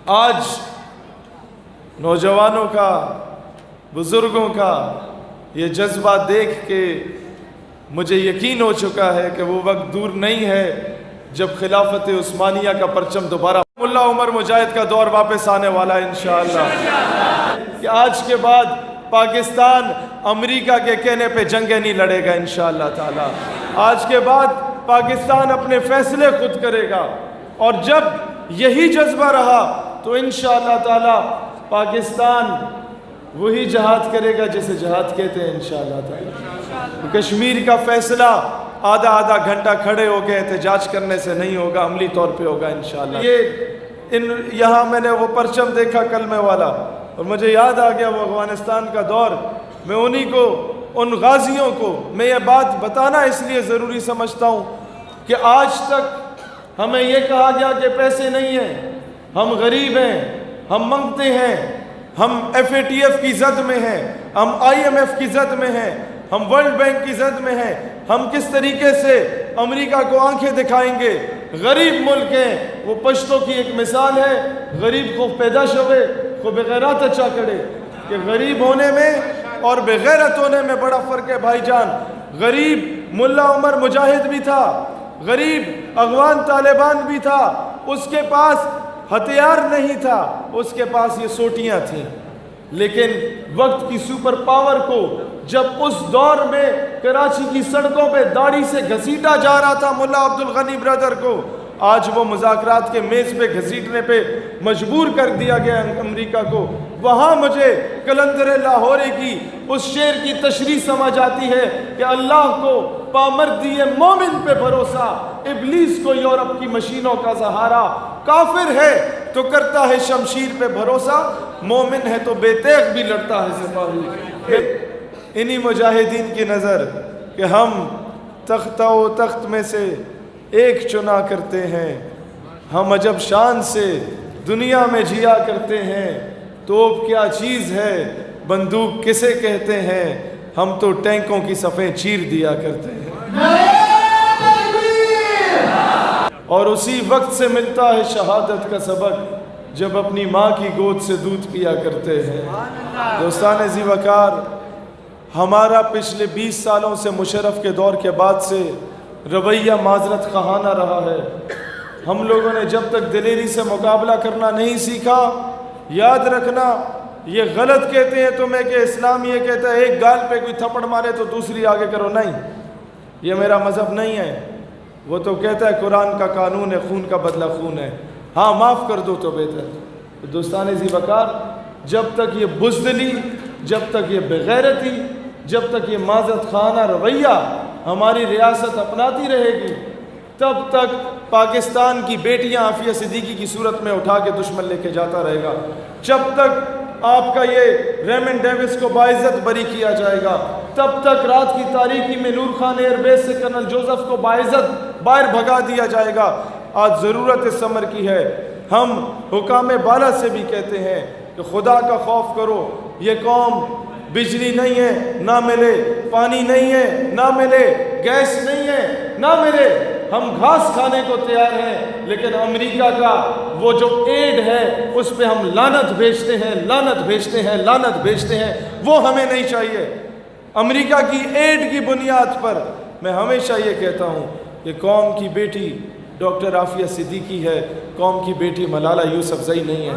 آج نوجوانوں کا، بزرگوں کا یہ جذبہ دیکھ کے مجھے یقین ہو چکا ہے کہ وہ وقت دور نہیں ہے جب خلافت عثمانیہ کا پرچم دوبارہ ملا عمر مجاہد کا دور واپس آنے والا ہے انشاءاللہ، کہ آج کے بعد پاکستان امریکہ کے کہنے پہ جنگیں نہیں لڑے گا انشاءاللہ تعالی۔ آج کے بعد پاکستان اپنے فیصلے خود کرے گا، اور جب یہی جذبہ رہا تو انشاءاللہ تعالی پاکستان وہی جہاد کرے گا جسے جہاد کہتے ہیں انشاءاللہ تعالی۔ کشمیر کا فیصلہ آدھا گھنٹہ کھڑے ہو کے احتجاج کرنے سے نہیں ہوگا، عملی طور پہ ہوگا انشاءاللہ۔ یہاں میں نے وہ پرچم دیکھا کلمے والا، اور مجھے یاد آ گیا وہ افغانستان کا دور۔ میں انہی کو، ان غازیوں کو میں یہ بات بتانا اس لیے ضروری سمجھتا ہوں کہ آج تک ہمیں یہ کہا گیا کہ پیسے نہیں ہیں، ہم غریب ہیں، ہم منگتے ہیں، ہم FATF کی زد میں ہیں، ہم IMF کی زد میں ہیں، ہم ورلڈ بینک کی زد میں ہیں، ہم کس طریقے سے امریکہ کو آنکھیں دکھائیں گے۔ غریب ملک ہیں، وہ پشتوں کی ایک مثال ہے، غریب کو پیدا شوے کو بغیرات اچھا کرے، کہ غریب ہونے میں اور بغیرت ہونے میں بڑا فرق ہے بھائی جان۔ غریب ملا عمر مجاہد بھی تھا، غریب افغان طالبان بھی تھا، اس کے پاس ہتھیار نہیں تھا، اس کے پاس یہ سوٹیاں تھیں، لیکن وقت کی سپر پاور کو جب اس دور میں کراچی کی سڑکوں پہ داڑھی سے گھسیٹا جا رہا تھا ملا عبدالغنی برادر کو، آج وہ مذاکرات کے میز پہ گھسیٹنے پہ مجبور کر دیا گیا امریکہ کو۔ وہاں مجھے قلندر لاہوری کی اس شعر کی تشریح سمجھ آتی ہے کہ اللہ کو پامردی مومن پہ بھروسہ، ابلیس کو یورپ کی مشینوں کا سہارا، کافر ہے تو کرتا ہے شمشیر پہ بھروسہ، مومن ہے تو بے تیغ بھی لڑتا ہے سپاہی۔ انہی مجاہدین کی نظر کہ ہم تختہ و تخت میں سے ایک چنا کرتے ہیں، ہم عجب شان سے دنیا میں جیا کرتے ہیں، توپ کیا چیز ہے، بندوق کسے کہتے ہیں، ہم تو ٹینکوں کی صفیں چیر دیا کرتے ہیں۔ اور اسی وقت سے ملتا ہے شہادت کا سبق جب اپنی ماں کی گود سے دودھ پیا کرتے ہیں۔ دوستان ذی وقار، ہمارا پچھلے 20 سالوں سے مشرف کے دور کے بعد سے رویہ معذرت خواہانہ رہا ہے۔ ہم لوگوں نے جب تک دلیری سے مقابلہ کرنا نہیں سیکھا، یاد رکھنا یہ غلط کہتے ہیں تمہیں کہ اسلام یہ کہتا ہے ایک گال پہ کوئی تھپڑ مارے تو دوسری آگے کرو، نہیں، یہ میرا مذہب نہیں ہے۔ وہ تو کہتا ہے قرآن کا قانون ہے، خون کا بدلہ خون ہے، ہاں معاف کر دو تو بہتر۔ دوستان ذی وقار، جب تک یہ بزدلی، جب تک یہ بغیرتی، جب تک یہ معذرت خواہانہ رویہ ہماری ریاست اپناتی رہے گی، تب تک پاکستان کی بیٹیاں عافیہ صدیقی کی صورت میں اٹھا کے دشمن لے کے جاتا رہے گا، جب تک آپ کا یہ ریمنڈ ڈیوس کو باعزت بری کیا جائے گا، تب تک رات کی تاریکی میں نور خان ایئر بیس سے کرنل جوزف کو باعزت باہر بھگا دیا جائے گا۔ آج ضرورت اس امر کی ہے، ہم حکام بالا سے بھی کہتے ہیں کہ خدا کا خوف کرو، یہ قوم بجلی نہیں ہے نہ ملے، پانی نہیں ہے نہ ملے، گیس نہیں ہے نہ ملے، ہم گھاس کھانے کو تیار ہیں، لیکن امریکہ کا وہ جو ایڈ ہے اس پہ ہم لعنت بھیجتے ہیں، لعنت بھیجتے ہیں، لعنت بھیجتے ہیں، وہ ہمیں نہیں چاہیے۔ امریکہ کی ایڈ کی بنیاد پر میں ہمیشہ یہ کہتا ہوں کہ قوم کی بیٹی ڈاکٹر عافیہ صدیقی ہے، قوم کی بیٹی ملالہ یوسفزئی نہیں ہے۔